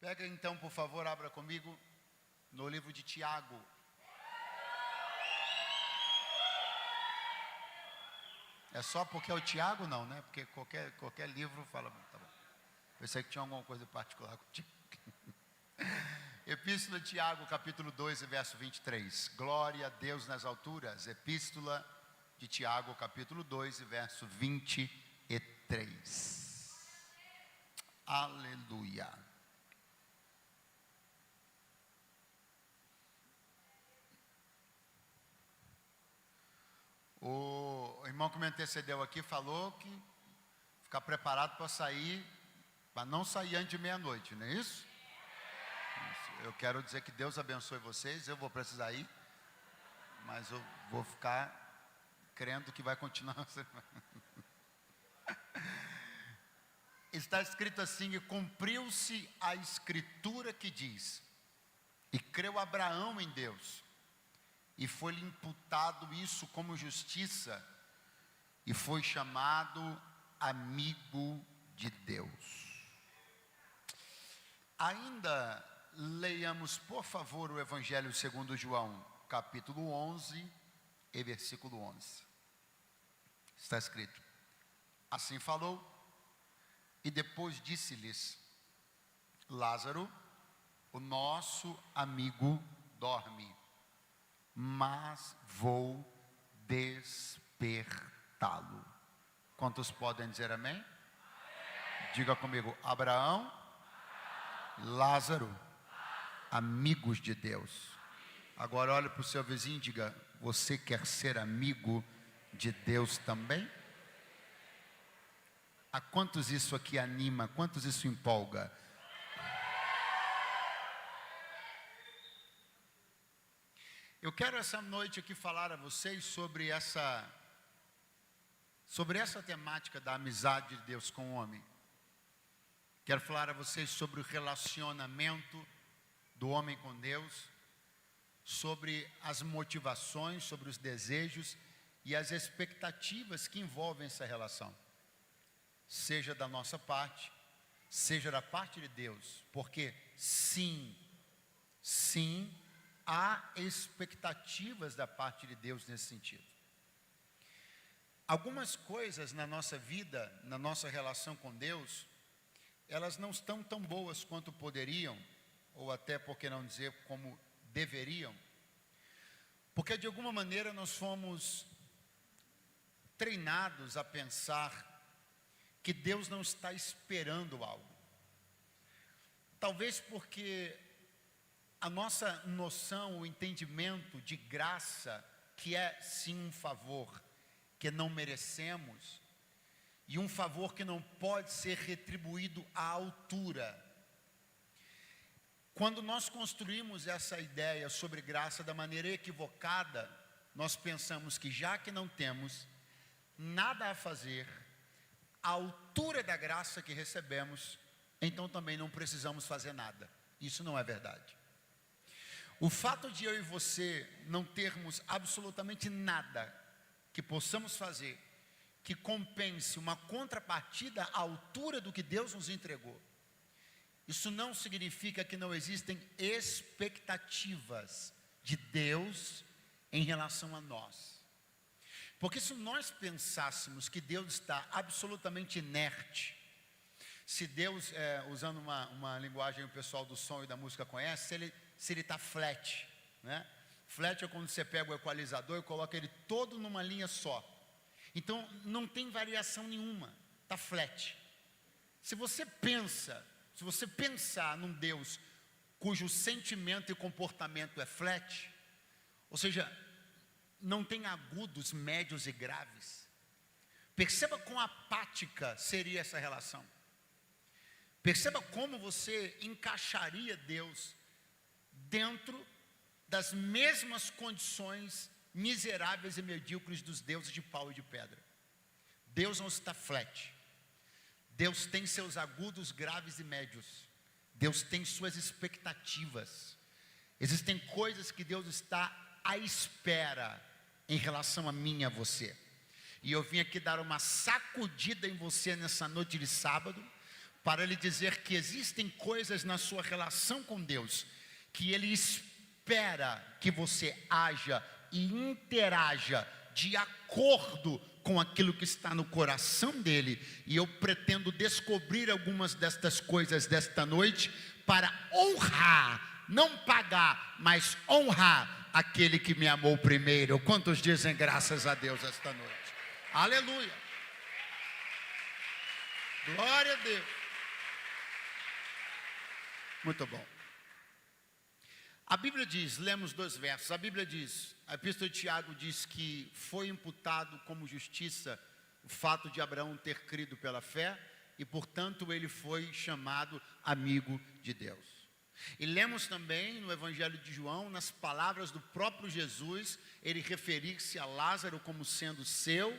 Pega então, por favor, abra comigo no livro de Tiago. É só porque é o Tiago, não, né? Porque qualquer livro fala, tá bom. Pensei que tinha alguma coisa particular contigo. Epístola de Tiago, capítulo 2, verso 23. Glória a Deus nas alturas. Epístola de Tiago, capítulo 2, verso 23. Aleluia. O irmão que me antecedeu aqui falou que ficar preparado para sair, para não sair antes de meia-noite, não é isso? Eu quero dizer que Deus abençoe vocês. Eu vou precisar ir, mas eu vou ficar crendo que vai continuar. Está escrito assim: e cumpriu-se a escritura que diz: e creu Abraão em Deus, e foi-lhe imputado isso como justiça, e foi chamado amigo de Deus. Ainda leiamos, por favor, o Evangelho segundo João, capítulo 11 e versículo 11. Está escrito: assim falou, e depois disse-lhes: Lázaro, o nosso amigo, dorme, mas vou despertá-lo. Quantos podem dizer amém? Diga comigo: Abraão, Lázaro, amigos de Deus. Agora olhe para o seu vizinho e diga: você quer ser amigo de Deus também? A quantos isso aqui anima? Quantos isso empolga? Eu quero essa noite aqui falar a vocês sobre essa temática da amizade de Deus com o homem. Quero falar a vocês sobre o relacionamento do homem com Deus, sobre as motivações, sobre os desejos e as expectativas que envolvem essa relação, seja da nossa parte, seja da parte de Deus, porque sim, há expectativas da parte de Deus nesse sentido. Algumas coisas na nossa vida, na nossa relação com Deus, elas não estão tão boas quanto poderiam, ou até, por que não dizer, como deveriam, porque de alguma maneira nós fomos treinados a pensar que Deus não está esperando algo. Talvez porque a nossa noção, o entendimento de graça, que é sim um favor que não merecemos, e um favor que não pode ser retribuído à altura. Quando nós construímos essa ideia sobre graça da maneira equivocada, nós pensamos que já que não temos nada a fazer à altura da graça que recebemos, então também não precisamos fazer nada. Isso não é verdade. O fato de eu e você não termos absolutamente nada que possamos fazer que compense uma contrapartida à altura do que Deus nos entregou, isso não significa que não existem expectativas de Deus em relação a nós. Porque se nós pensássemos que Deus está absolutamente inerte, se Deus, usando uma linguagem que o pessoal do som e da música conhece, se ele está flat, né? Flat é quando você pega o equalizador e coloca ele todo numa linha só. Então não tem variação nenhuma, está flat. Se você pensar num Deus cujo sentimento e comportamento é flat, ou seja, não tem agudos, médios e graves, perceba quão apática seria essa relação. Perceba como você encaixaria Deus dentro das mesmas condições miseráveis e medíocres dos deuses de pau e de pedra. Deus não está flat. Deus tem seus agudos, graves e médios. Deus tem suas expectativas. Existem coisas que Deus está à espera em relação a mim e a você. E eu vim aqui dar uma sacudida em você nessa noite de sábado, para lhe dizer que existem coisas na sua relação com Deus que Ele espera que você haja e interaja de acordo com aquilo que está no coração dele. E eu pretendo descobrir algumas destas coisas desta noite para honrar, não pagar, mas honrar aquele que me amou primeiro. Quantos dizem graças a Deus esta noite? Aleluia! Glória a Deus! Muito bom. A Bíblia diz, lemos 2 versos, a Bíblia diz, a Epístola de Tiago diz que foi imputado como justiça o fato de Abraão ter crido pela fé e, portanto, ele foi chamado amigo de Deus. E lemos também no Evangelho de João, nas palavras do próprio Jesus, ele referir-se a Lázaro como sendo seu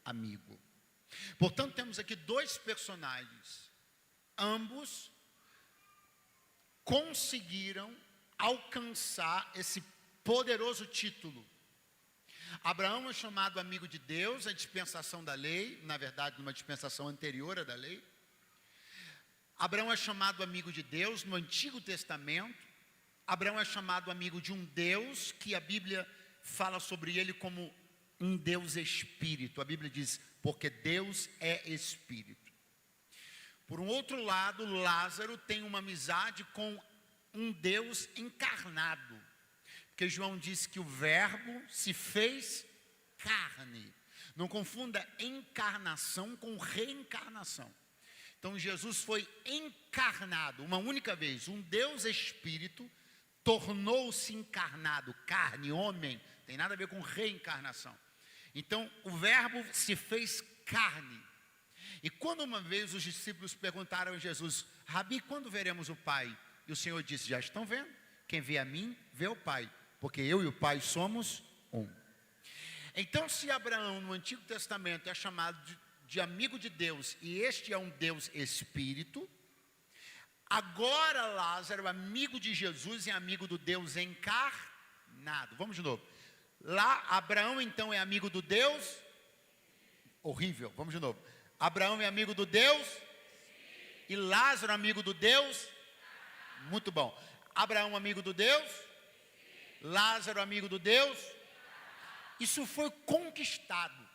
amigo. Portanto, temos aqui 2 personagens, ambos conseguiram alcançar esse poderoso título. Abraão é chamado amigo de Deus, a dispensação da lei, na verdade, numa dispensação anterior à da lei. Abraão é chamado amigo de Deus no Antigo Testamento. Abraão é chamado amigo de um Deus que a Bíblia fala sobre ele como um Deus espírito. A Bíblia diz, porque Deus é espírito. Por um outro lado, Lázaro tem uma amizade com um Deus encarnado. Porque João diz que o verbo se fez carne. Não confunda encarnação com reencarnação. Então Jesus foi encarnado uma única vez. Um Deus espírito tornou-se encarnado, carne, homem. Tem nada a ver com reencarnação. Então o verbo se fez carne. E quando uma vez os discípulos perguntaram a Jesus, Rabi, quando veremos o Pai? E o Senhor disse, já estão vendo? Quem vê a mim, vê o Pai. Porque eu e o Pai somos um. Então, se Abraão no Antigo Testamento é chamado de amigo de Deus, e este é um Deus espírito, agora Lázaro, amigo de Jesus, é amigo do Deus encarnado. Vamos de novo. Lá, Abraão então é amigo do Deus horrível. Vamos de novo. Abraão é amigo do Deus e Lázaro amigo do Deus. Muito bom. Abraão amigo do Deus, Lázaro amigo do Deus. Isso foi conquistado.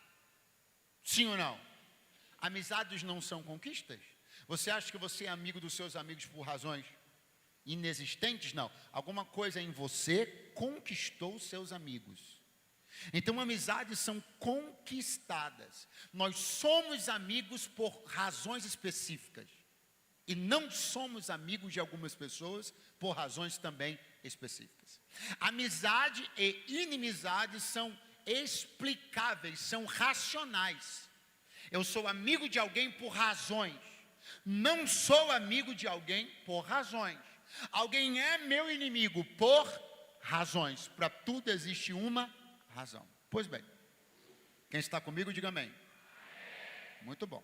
Sim ou não? Amizades não são conquistas? Você acha que você é amigo dos seus amigos por razões inexistentes? Não. Alguma coisa em você conquistou seus amigos. Então, amizades são conquistadas. Nós somos amigos por razões específicas. E não somos amigos de algumas pessoas por razões também específicas. Amizade e inimizade são explicáveis, são racionais. Eu sou amigo de alguém por razões. Não sou amigo de alguém por razões. Alguém é meu inimigo por razões. Para tudo existe uma razão. Pois bem, quem está comigo, diga amém. Muito bom.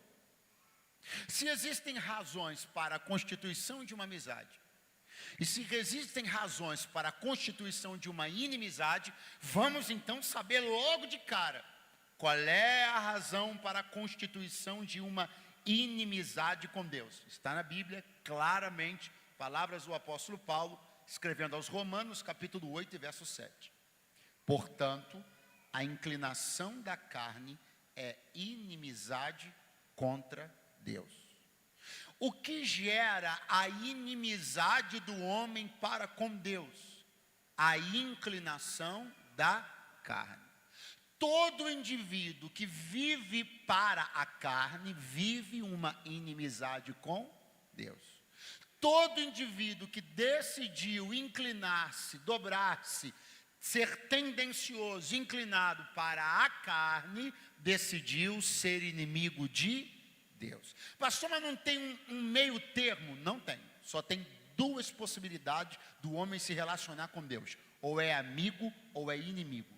Se existem razões para a constituição de uma amizade, e se existem razões para a constituição de uma inimizade, vamos então saber logo de cara qual é a razão para a constituição de uma inimizade com Deus. Está na Bíblia, claramente, palavras do apóstolo Paulo, escrevendo aos Romanos, capítulo 8, verso 7. Portanto, a inclinação da carne é inimizade contra Deus. O que gera a inimizade do homem para com Deus? A inclinação da carne. Todo indivíduo que vive para a carne, vive uma inimizade com Deus. Todo indivíduo que decidiu inclinar-se, dobrar-se, ser tendencioso, inclinado para a carne, decidiu ser inimigo de Deus. Pastor, mas não tem um meio termo? Não tem. Só tem 2 possibilidades do homem se relacionar com Deus. Ou é amigo ou é inimigo.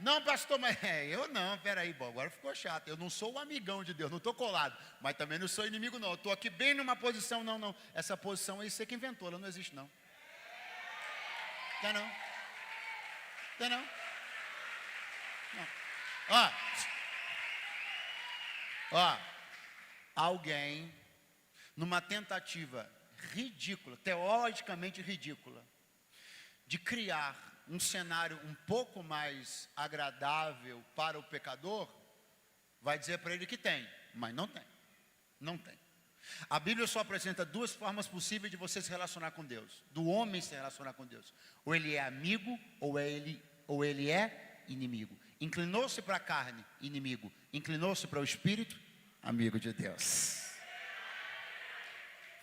Não, pastor, mas eu não, peraí, bom, agora ficou chato. Eu não sou o amigão de Deus, não estou colado. Mas também não sou inimigo não. Eu estou aqui bem numa posição, não. Essa posição aí você que inventou, ela não existe não. Tá não? Tá não? Não. Ó. Alguém numa tentativa ridícula, teologicamente ridícula, de criar um cenário um pouco mais agradável para o pecador, vai dizer para ele que tem, mas não tem. Não tem. A Bíblia só apresenta duas formas possíveis de você se relacionar com Deus, do homem se relacionar com Deus. Ou ele é amigo, ou ele é inimigo. Inclinou-se para a carne, inimigo. Inclinou-se para o espírito, amigo de Deus.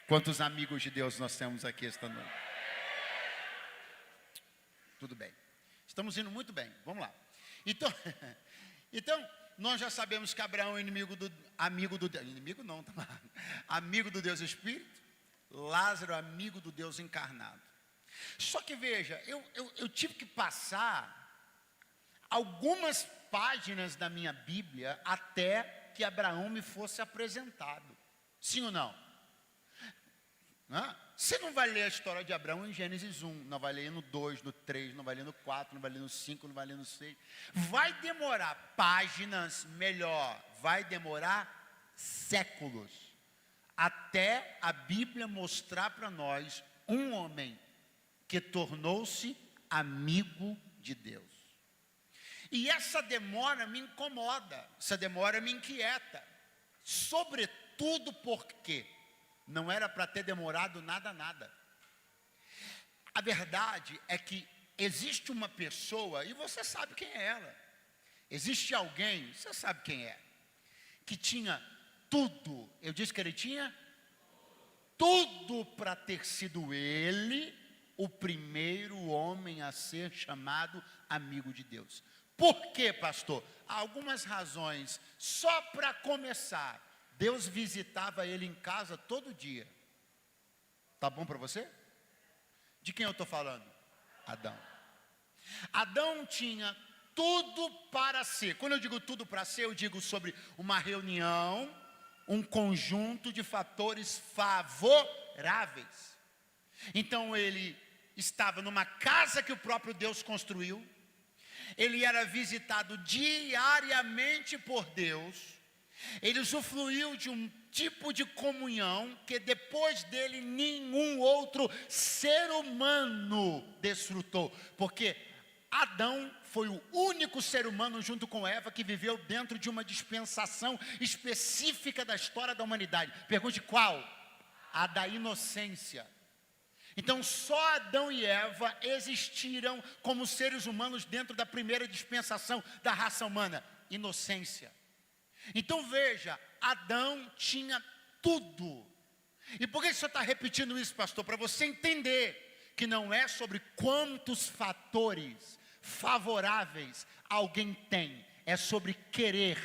Quantos amigos de Deus nós temos aqui esta noite? Tudo bem. Estamos indo muito bem. Vamos lá. Então nós já sabemos que Abraão é amigo do Deus. Inimigo não, tá? Amigo do Deus Espírito. Lázaro, amigo do Deus encarnado. Só que veja, eu tive que passar algumas páginas da minha Bíblia até que Abraão me fosse apresentado. Sim ou não? Você não vai ler a história de Abraão em Gênesis 1, não vai ler no 2, no 3, não vai ler no 4, não vai ler no 5, não vai ler no 6. Vai demorar páginas, melhor, vai demorar séculos, até a Bíblia mostrar para nós um homem que tornou-se amigo de Deus. E essa demora me incomoda, essa demora me inquieta, sobretudo porque não era para ter demorado nada. A verdade é que existe uma pessoa, e você sabe quem é ela. Existe alguém, você sabe quem é, que tinha tudo. Eu disse que ele tinha tudo para ter sido ele o primeiro homem a ser chamado amigo de Deus. Por quê, pastor? Há algumas razões. Só para começar, Deus visitava ele em casa todo dia. Tá bom para você? De quem eu estou falando? Adão. Adão tinha tudo para ser. Quando eu digo tudo para ser, eu digo sobre uma reunião, um conjunto de fatores favoráveis. Então ele estava numa casa que o próprio Deus construiu. Ele era visitado diariamente por Deus. Ele usufruiu de um tipo de comunhão que depois dele nenhum outro ser humano desfrutou. Porque Adão foi o único ser humano junto com Eva que viveu dentro de uma dispensação específica da história da humanidade. Pergunte qual? A da inocência. Então só Adão e Eva existiram como seres humanos dentro da primeira dispensação da raça humana. Inocência. Então veja, Adão tinha tudo. E por que o senhor está repetindo isso, pastor? Para você entender que não é sobre quantos fatores favoráveis alguém tem, é sobre querer.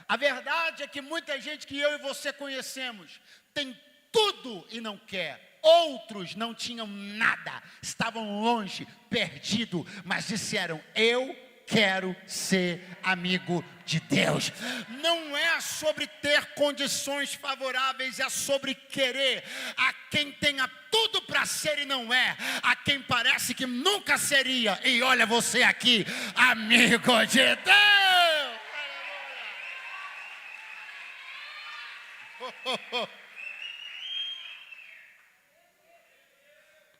A verdade é que muita gente que eu e você conhecemos tem tudo e não quer. Outros não tinham nada, estavam longe, perdidos, mas disseram: eu quero ser amigo de Deus. Não é sobre ter condições favoráveis, é sobre querer. A quem tenha tudo para ser e não é, a quem parece que nunca seria, e olha você aqui, amigo de Deus.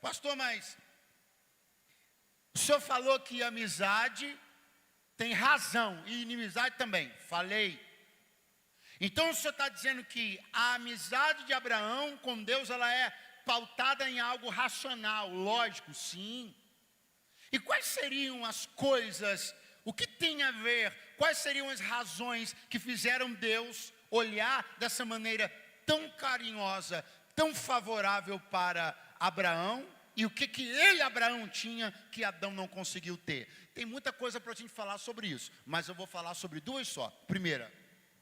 Pastor, mas o senhor falou que amizade tem razão, e inimizade também, falei. Então o senhor está dizendo que a amizade de Abraão com Deus, ela é pautada em algo racional, lógico, sim. E quais seriam as coisas, o que tem a ver, quais seriam as razões que fizeram Deus olhar dessa maneira tão carinhosa, tão favorável para Abraão? E o que ele, Abraão, tinha que Adão não conseguiu ter? Tem muita coisa para a gente falar sobre isso, mas eu vou falar sobre duas só.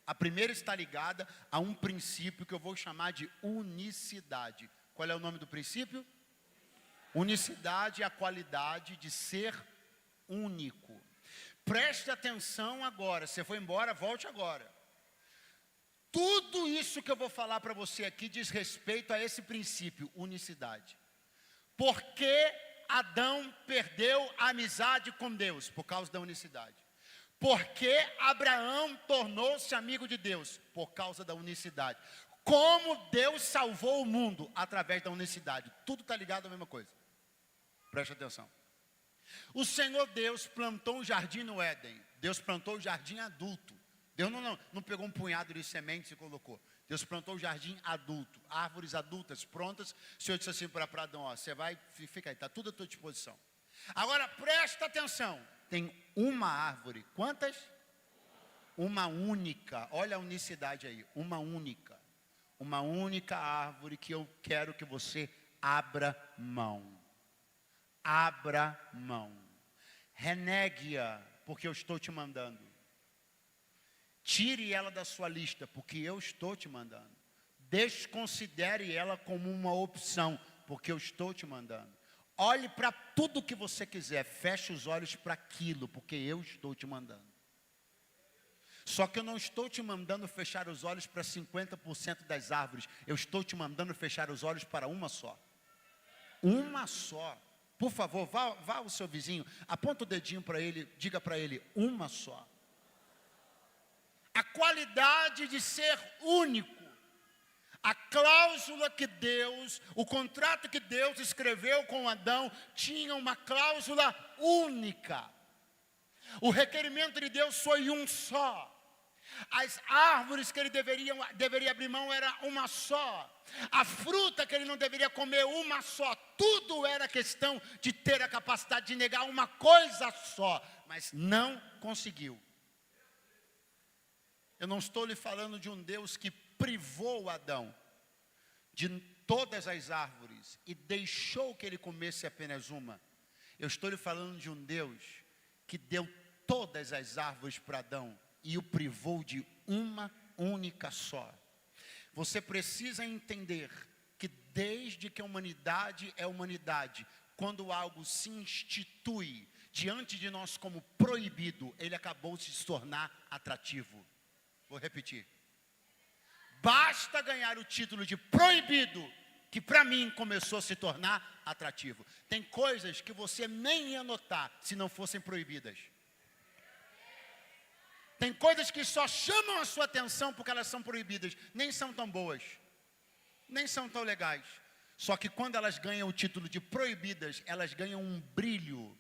A primeira está ligada a um princípio que eu vou chamar de unicidade. Qual é o nome do princípio? Unicidade é a qualidade de ser único. Preste atenção agora, você foi embora, volte agora. Tudo isso que eu vou falar para você aqui diz respeito a esse princípio, unicidade. Por que Adão perdeu a amizade com Deus? Por causa da unicidade. Porque Abraão tornou-se amigo de Deus? Por causa da unicidade. Como Deus salvou o mundo? Através da unicidade. Tudo está ligado à mesma coisa. Preste atenção. O Senhor Deus plantou um jardim no Éden. Deus plantou o jardim adulto. Deus não pegou um punhado de sementes e colocou. Deus plantou o jardim adulto. Árvores adultas prontas. O Senhor disse assim para Adão, ó, você vai, fica aí, está tudo à tua disposição. Agora presta atenção. Tem uma árvore. Quantas? Uma única. Olha a unicidade aí. Uma única. Uma única árvore que eu quero que você abra mão. Abra mão. Renegue-a, porque eu estou te mandando. Tire ela da sua lista, porque eu estou te mandando. Desconsidere ela como uma opção, porque eu estou te mandando. Olhe para tudo que você quiser, feche os olhos para aquilo, porque eu estou te mandando. Só que eu não estou te mandando fechar os olhos para 50% das árvores. Eu estou te mandando fechar os olhos para uma só. Uma só. Por favor, vá ao seu vizinho, aponta o dedinho para ele, diga para ele, uma só. A qualidade de ser único. A cláusula que Deus, o contrato que Deus escreveu com Adão, tinha uma cláusula única. O requerimento de Deus foi um só. As árvores que ele deveria abrir mão era uma só. A fruta que ele não deveria comer, uma só. Tudo era questão de ter a capacidade de negar uma coisa só. Mas não conseguiu. Eu não estou lhe falando de um Deus que privou Adão de todas as árvores e deixou que ele comesse apenas uma. Eu estou lhe falando de um Deus que deu todas as árvores para Adão e o privou de uma única só. Você precisa entender que desde que a humanidade é humanidade, quando algo se institui diante de nós como proibido, ele acabou de se tornar atrativo. Vou repetir. Basta ganhar o título de proibido, que para mim começou a se tornar atrativo. Tem coisas que você nem ia notar se não fossem proibidas. Tem coisas que só chamam a sua atenção porque elas são proibidas. Nem são tão boas. Nem são tão legais. Só que quando elas ganham o título de proibidas, elas ganham um brilho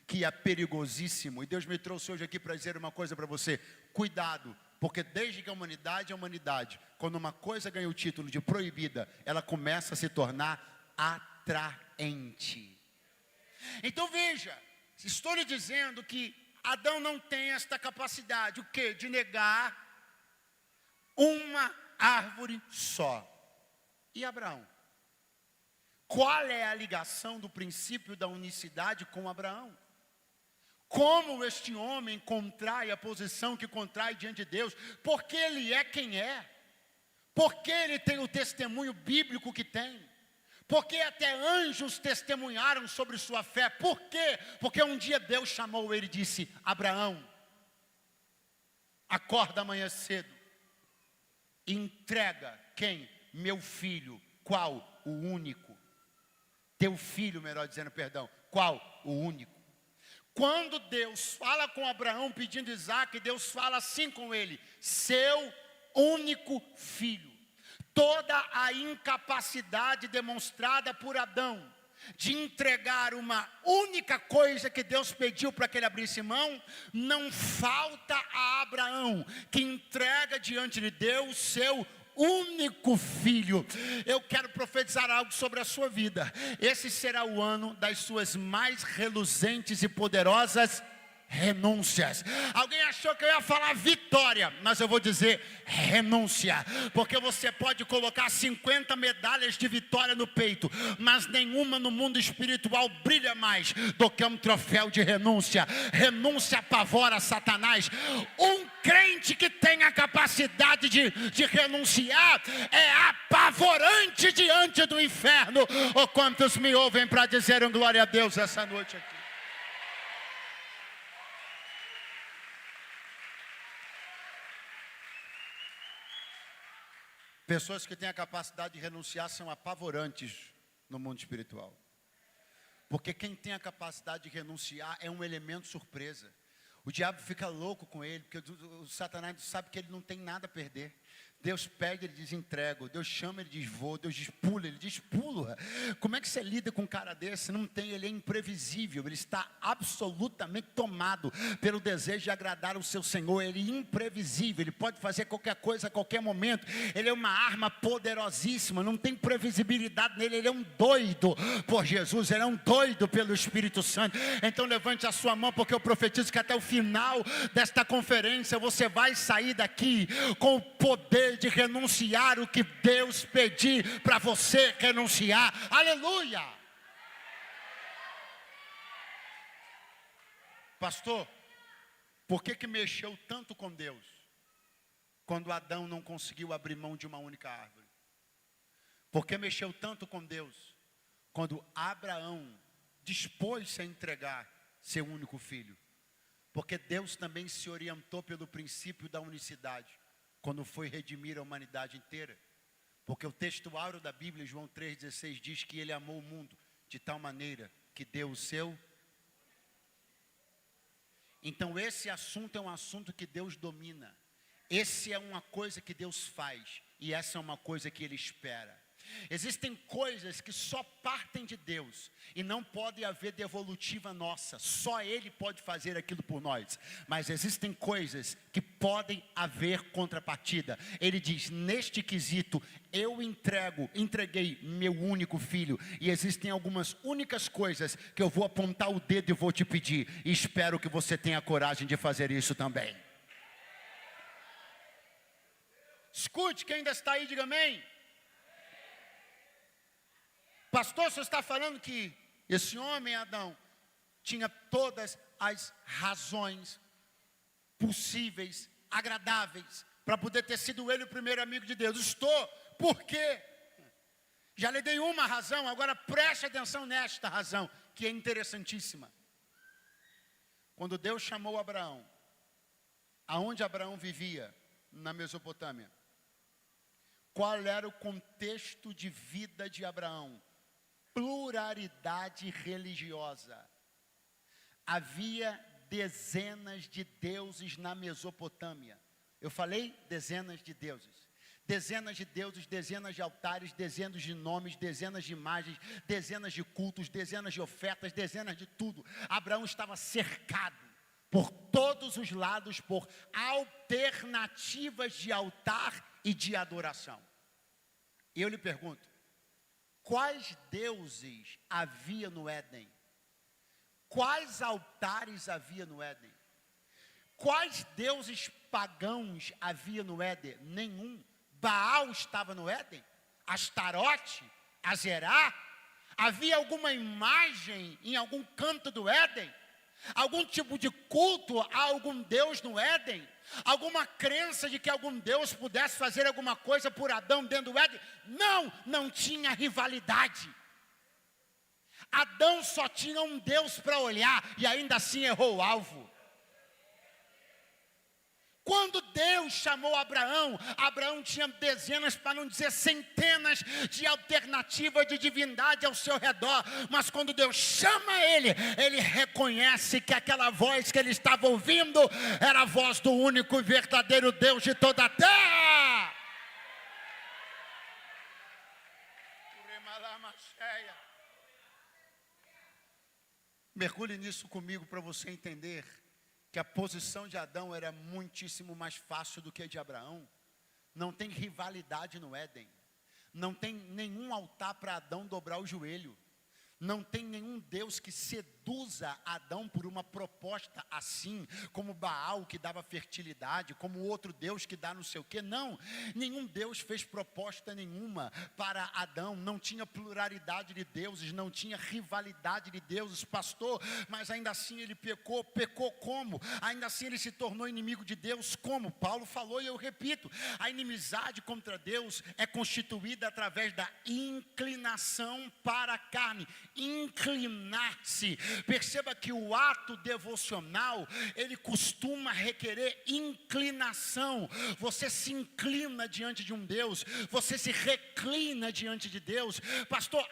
que é perigosíssimo. E Deus me trouxe hoje aqui para dizer uma coisa para você. Cuidado, porque desde que a humanidade é humanidade, quando uma coisa ganha o título de proibida, ela começa a se tornar atraente. Então veja, estou lhe dizendo que Adão não tem esta capacidade, o quê? De negar uma árvore só. E Abraão? Qual é a ligação do princípio da unicidade com Abraão? Como este homem contrai a posição que contrai diante de Deus? Porque ele é quem é. Porque ele tem o testemunho bíblico que tem. Porque até anjos testemunharam sobre sua fé. Por quê? Porque um dia Deus chamou ele e disse: Abraão, acorda amanhã cedo. Entrega quem? Meu filho. Qual? O único. Teu filho, melhor dizendo, perdão. Qual? O único. Quando Deus fala com Abraão pedindo Isaac, Deus fala assim com ele: seu único filho. Toda a incapacidade demonstrada por Adão de entregar uma única coisa que Deus pediu para que ele abrisse mão, não falta a Abraão, que entrega diante de Deus seu único filho. Eu quero profetizar algo sobre a sua vida. Esse será o ano das suas mais reluzentes e poderosas renúncias. Alguém achou que eu ia falar vitória, mas eu vou dizer renúncia, porque você pode colocar 50 medalhas de vitória no peito, mas nenhuma no mundo espiritual brilha mais do que um troféu de renúncia. Renúncia apavora Satanás. Um crente que tem a capacidade de renunciar é apavorante diante do inferno. Ou quantos me ouvem para dizer um glória a Deus essa noite aqui? Pessoas que têm a capacidade de renunciar são apavorantes no mundo espiritual. Porque quem tem a capacidade de renunciar é um elemento surpresa. O diabo fica louco com ele, porque o Satanás sabe que ele não tem nada a perder. Deus pede, ele diz entrego. Deus chama, ele diz vou. Deus diz pula, ele diz pula. Como é que você lida com um cara desse? Não tem, ele é imprevisível. Ele está absolutamente tomado pelo desejo de agradar o seu Senhor. Ele é imprevisível, ele pode fazer qualquer coisa a qualquer momento. Ele é uma arma poderosíssima, não tem previsibilidade nele. Ele é um doido por Jesus, ele é um doido pelo Espírito Santo. Então levante a sua mão, porque eu profetizo que até o final desta conferência você vai sair daqui com o poder de renunciar o que Deus pedir para você renunciar. Aleluia! Pastor, por que mexeu tanto com Deus quando Adão não conseguiu abrir mão de uma única árvore? Por que mexeu tanto com Deus quando Abraão dispôs-se a entregar seu único filho? Porque Deus também se orientou pelo princípio da unicidade quando foi redimir a humanidade inteira. Porque o texto áureo da Bíblia, João 3,16, diz que ele amou o mundo de tal maneira que deu o seu. Então esse assunto é um assunto que Deus domina. Esse é uma coisa que Deus faz. E essa é uma coisa que Ele espera. Existem coisas que só partem de Deus e não pode haver devolutiva nossa. Só Ele pode fazer aquilo por nós. Mas existem coisas que podem haver contrapartida. Ele diz, neste quesito, eu entreguei meu único filho. E existem algumas únicas coisas que eu vou apontar o dedo e vou te pedir. E espero que você tenha coragem de fazer isso também. Escute, quem ainda está aí, diga amém. Pastor, você está falando que esse homem, Adão, tinha todas as razões possíveis, agradáveis, para poder ter sido ele o primeiro amigo de Deus. Estou, por quê? Já lhe dei uma razão, agora preste atenção nesta razão, que é interessantíssima. Quando Deus chamou Abraão, aonde Abraão vivia? Na Mesopotâmia. Qual era o contexto de vida de Abraão? Pluralidade religiosa. Havia dezenas de deuses na Mesopotâmia. Eu falei dezenas de deuses. Dezenas de deuses, dezenas de altares, dezenas de nomes, dezenas de imagens, dezenas de cultos, dezenas de ofertas, dezenas de tudo. Abraão estava cercado por todos os lados por alternativas de altar e de adoração. E eu lhe pergunto, quais deuses havia no Éden? Quais altares havia no Éden? Quais deuses pagãos havia no Éden? Nenhum. Baal estava no Éden? Astarote? Azerá? Havia alguma imagem em algum canto do Éden? Algum tipo de culto a algum Deus no Éden? Alguma crença de que algum Deus pudesse fazer alguma coisa por Adão dentro do Éden? Não tinha rivalidade. Adão só tinha um Deus para olhar e ainda assim errou o alvo. Quando Deus chamou Abraão, Abraão tinha dezenas, para não dizer centenas, de alternativas de divindade ao seu redor. Mas quando Deus chama ele reconhece que aquela voz que ele estava ouvindo era a voz do único e verdadeiro Deus de toda a terra. Mergulhe nisso comigo para você entender que a posição de Adão era muitíssimo mais fácil do que a de Abraão. Não tem rivalidade no Éden. Não tem nenhum altar para Adão dobrar o joelho. Não tem nenhum Deus que seduza Adão por uma proposta assim, como Baal que dava fertilidade, como outro Deus que dá não sei o quê. Não, nenhum Deus fez proposta nenhuma para Adão. Não tinha pluralidade de deuses, não tinha rivalidade de deuses, pastor. Mas ainda assim ele pecou como? Ainda assim ele se tornou inimigo de Deus como? Paulo falou e eu repito, a inimizade contra Deus é constituída através da inclinação para a carne. Inclinar-se Perceba que o ato devocional, ele costuma requerer inclinação. Você se inclina diante de um Deus, você se reclina diante de Deus. Pastor,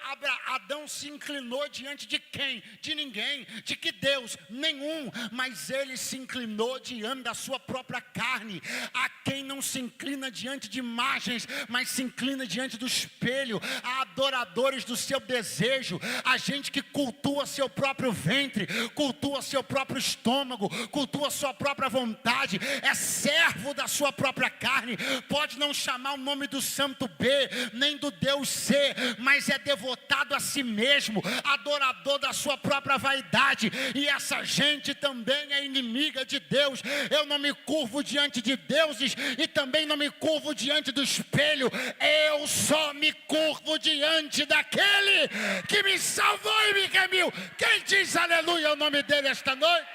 Adão se inclinou diante de quem? De ninguém. De que Deus? Nenhum. Mas ele se inclinou diante da sua própria carne. Há quem não se inclina diante de imagens, mas se inclina diante do espelho. Há adoradores do seu desejo. Há gente que cultua seu próprio ventre, cultua seu próprio estômago, cultua sua própria vontade. É servo da sua própria carne. Pode não chamar o nome do santo B, nem do Deus C, mas é devotado a si mesmo, adorador da sua própria vaidade. E essa gente também é inimiga de Deus. Eu não me curvo diante de deuses e também não me curvo diante do espelho. Eu só me curvo diante daquele que me salvou e me remiu. Quem diz aleluia ao nome dele esta noite?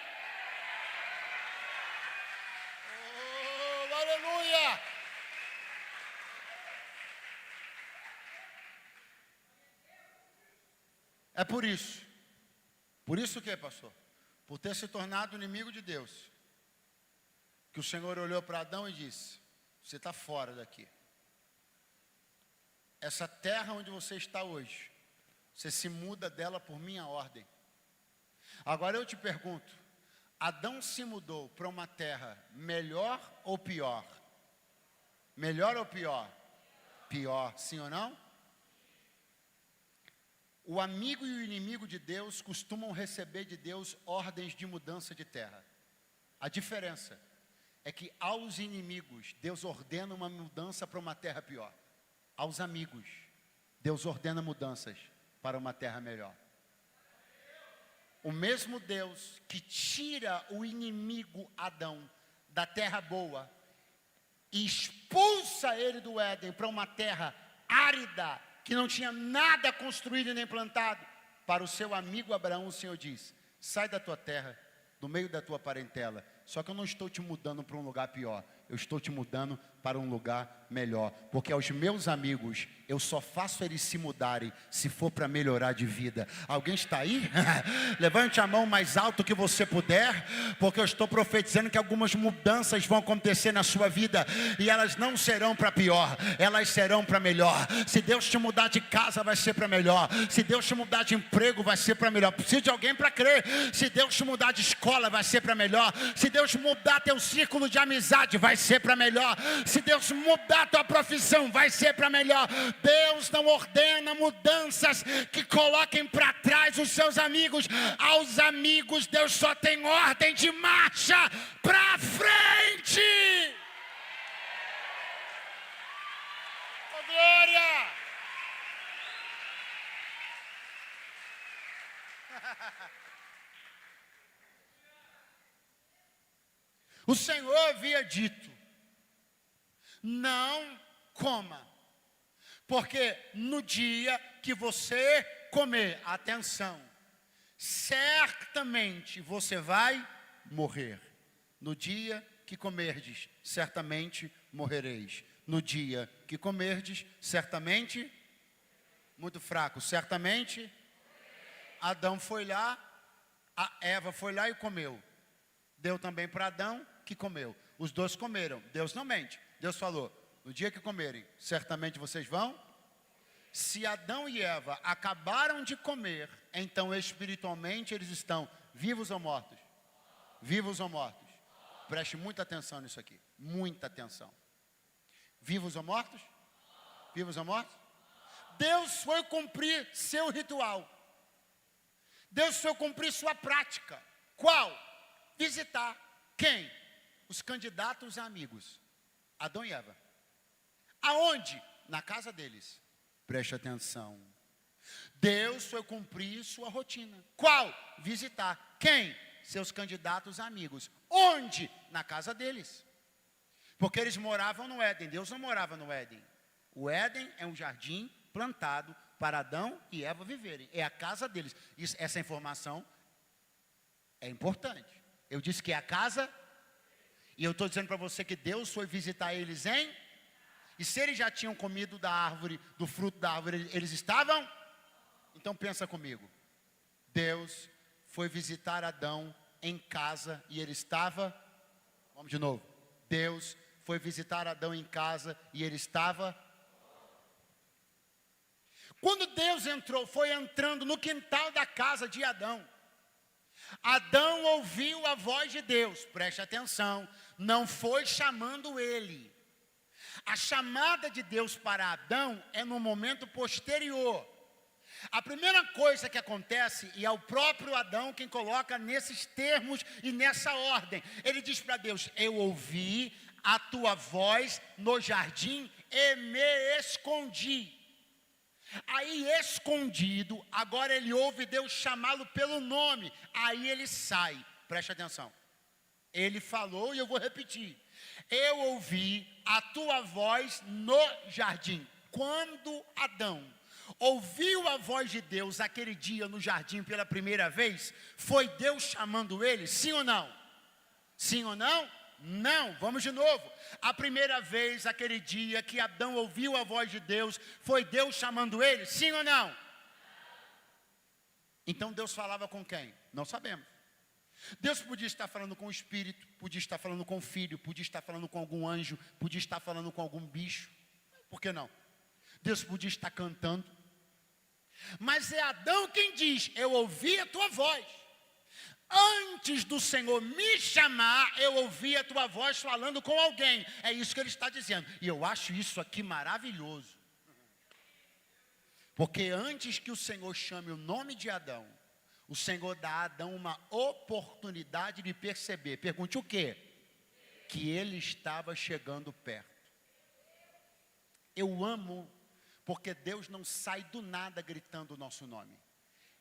Oh, aleluia! É por isso que, pastor? Por ter se tornado inimigo de Deus, que o Senhor olhou para Adão e disse: você está fora daqui. Essa terra onde você está hoje, você se muda dela por minha ordem. Agora eu te pergunto, Adão se mudou para uma terra melhor ou pior? Melhor ou pior? Pior, sim ou não? O amigo e o inimigo de Deus costumam receber de Deus ordens de mudança de terra. A diferença é que aos inimigos, Deus ordena uma mudança para uma terra pior. Aos amigos, Deus ordena mudanças para uma terra melhor. O mesmo Deus que tira o inimigo Adão da terra boa e expulsa ele do Éden para uma terra árida, que não tinha nada construído nem plantado, para o seu amigo Abraão o Senhor diz: sai da tua terra, do meio da tua parentela. Só que eu não estou te mudando para um lugar pior, eu estou te mudando para um lugar melhor, porque aos meus amigos eu só faço eles se mudarem se for para melhorar de vida. Alguém está aí? Levante a mão mais alto que você puder, porque eu estou profetizando que algumas mudanças vão acontecer na sua vida, e elas não serão para pior, elas serão para melhor. Se Deus te mudar de casa, vai ser para melhor. Se Deus te mudar de emprego, vai ser para melhor. Precisa de alguém para crer. Se Deus te mudar de escola, vai ser para melhor. Se Deus mudar teu círculo de amizade, vai ser para melhor. Se Deus mudar tua profissão, vai ser para melhor. Deus não ordena mudanças que coloquem para trás os seus amigos. Aos amigos, Deus só tem ordem de marcha para frente. Oh, glória! O Senhor havia dito: não coma, porque no dia que você comer, atenção, certamente você vai morrer. No dia que comerdes, certamente morrereis. No dia que comerdes, certamente, muito fraco, certamente, Adão foi lá, a Eva foi lá e comeu. Deu também para Adão, que comeu. Os dois comeram. Deus não mente. Deus falou: no dia que comerem, certamente vocês vão. Se Adão e Eva acabaram de comer, então espiritualmente eles estão vivos ou mortos? Vivos ou mortos? Preste muita atenção nisso aqui. Muita atenção. Vivos ou mortos? Vivos ou mortos? Deus foi cumprir seu ritual. Deus foi cumprir sua prática. Qual? Visitar quem? Os candidatos a amigos, Adão e Eva. Aonde? Na casa deles. Preste atenção. Deus foi cumprir sua rotina. Qual? Visitar quem? Seus candidatos a amigos. Onde? Na casa deles. Porque eles moravam no Éden. Deus não morava no Éden. O Éden é um jardim plantado para Adão e Eva viverem. É a casa deles. Essa informação é importante. Eu disse que é a casa, e eu estou dizendo para você que Deus foi visitar eles em... E se eles já tinham comido da árvore, do fruto da árvore, eles estavam? Então pensa comigo. Deus foi visitar Adão em casa e ele estava... Vamos de novo. Deus foi visitar Adão em casa e ele estava... Quando Deus foi entrando no quintal da casa de Adão, Adão ouviu a voz de Deus, preste atenção, não foi chamando ele. A chamada de Deus para Adão é no momento posterior. A primeira coisa que acontece, e é o próprio Adão quem coloca nesses termos e nessa ordem, ele diz para Deus: eu ouvi a tua voz no jardim e me escondi. Aí escondido, agora ele ouve Deus chamá-lo pelo nome, aí ele sai, preste atenção. Ele falou e eu vou repetir: eu ouvi a tua voz no jardim. Quando Adão ouviu a voz de Deus aquele dia no jardim pela primeira vez, foi Deus chamando ele, sim ou não? Sim ou não? Não, vamos de novo. A primeira vez, aquele dia que Adão ouviu a voz de Deus, foi Deus chamando ele, sim ou não? Então Deus falava com quem? Não sabemos. Deus podia estar falando com o Espírito, podia estar falando com o Filho, podia estar falando com algum anjo, podia estar falando com algum bicho. Por que não? Deus podia estar cantando. Mas é Adão quem diz: eu ouvi a tua voz. Antes do Senhor me chamar, eu ouvi a tua voz falando com alguém. É isso que ele está dizendo. E eu acho isso aqui maravilhoso. Porque antes que o Senhor chame o nome de Adão, o Senhor dá a Adão uma oportunidade de perceber. Pergunte o quê? Que ele estava chegando perto. Eu amo, porque Deus não sai do nada gritando o nosso nome.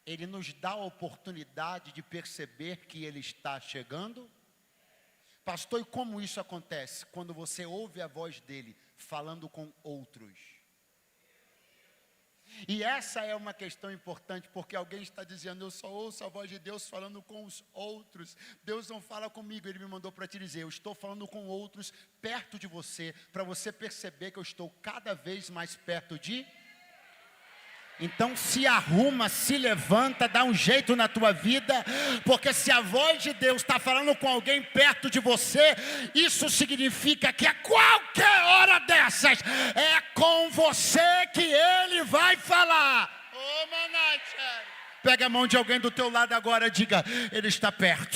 Ele nos dá a oportunidade de perceber que Ele está chegando. Pastor, e como isso acontece? Quando você ouve a voz dEle falando com outros. E essa é uma questão importante, porque alguém está dizendo: eu só ouço a voz de Deus falando com os outros. Deus não fala comigo, Ele me mandou para te dizer: eu estou falando com outros perto de você, para você perceber que eu estou cada vez mais perto de... Então se arruma, se levanta, dá um jeito na tua vida, porque se a voz de Deus está falando com alguém perto de você, isso significa que a qualquer hora dessas, é com você que Ele vai falar. Ô, Manacha! Pega a mão de alguém do teu lado agora e diga: Ele está perto,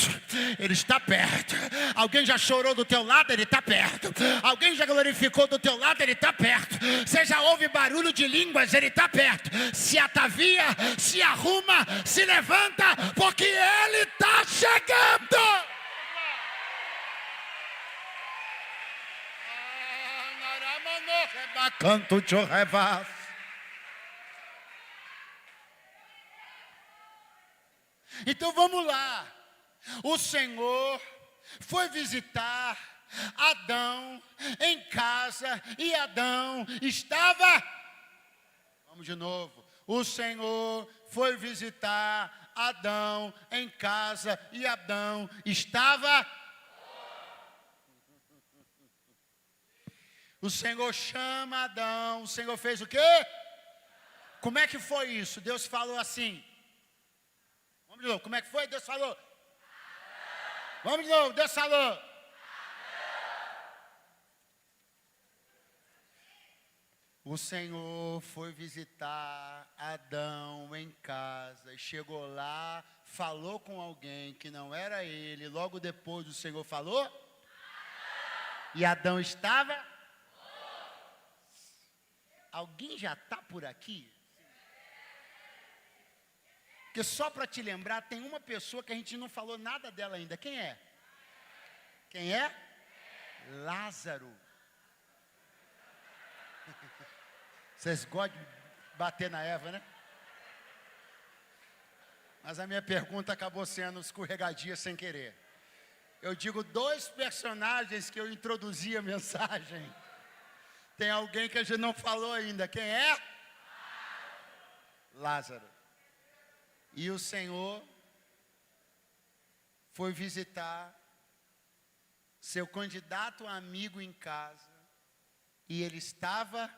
Ele está perto. Alguém já chorou do teu lado? Ele está perto. Alguém já glorificou do teu lado? Ele está perto. Você já ouve barulho de línguas? Ele está perto. Se atavia, se arruma, se levanta, porque Ele está chegando. Canto de revaz. Então vamos lá. O Senhor foi visitar Adão em casa e Adão estava... Vamos de novo. O Senhor foi visitar Adão em casa e Adão estava... O Senhor chama Adão. O Senhor fez o quê? Como é que foi isso? Deus falou assim. Vamos de novo, como é que foi? Deus falou. Vamos de novo, Deus falou. O Senhor foi visitar Adão em casa e chegou lá, falou com alguém que não era ele. Logo depois o Senhor falou. E Adão estava. Alguém já está por aqui? Porque só para te lembrar, tem uma pessoa que a gente não falou nada dela ainda. Quem é? Quem é? Lázaro. Vocês gostam de bater na Eva, né? Mas a minha pergunta acabou sendo escorregadia sem querer. Eu digo 2 personagens que eu introduzi a mensagem. Tem alguém que a gente não falou ainda. Quem é? Lázaro. E o Senhor foi visitar seu candidato amigo em casa. E ele estava...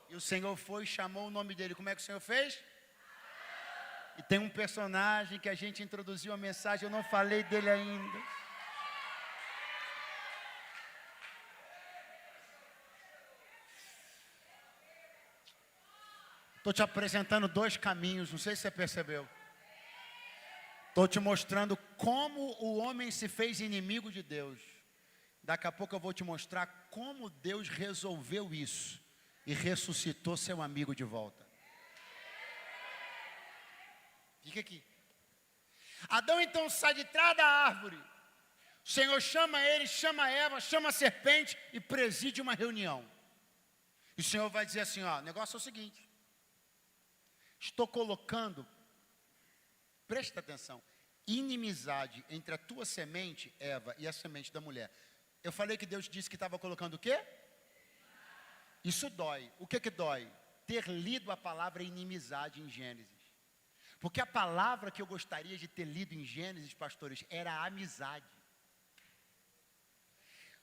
E o Senhor foi e chamou o nome dele. Como é que o Senhor fez? E tem um personagem que a gente introduziu a mensagem, eu não falei dele ainda. Estou te apresentando 2 caminhos, não sei se você percebeu. Estou te mostrando como o homem se fez inimigo de Deus. Daqui a pouco eu vou te mostrar como Deus resolveu isso e ressuscitou seu amigo de volta. Fica aqui. Adão então sai de trás da árvore. O Senhor chama ele, chama Eva, chama a serpente e preside uma reunião. E o Senhor vai dizer assim, ó, o negócio é o seguinte. Estou colocando, presta atenção, inimizade entre a tua semente, Eva, e a semente da mulher. Eu falei que Deus disse que estava colocando o quê? Isso dói. O que dói? Ter lido a palavra inimizade em Gênesis. Porque a palavra que eu gostaria de ter lido em Gênesis, pastores, era amizade.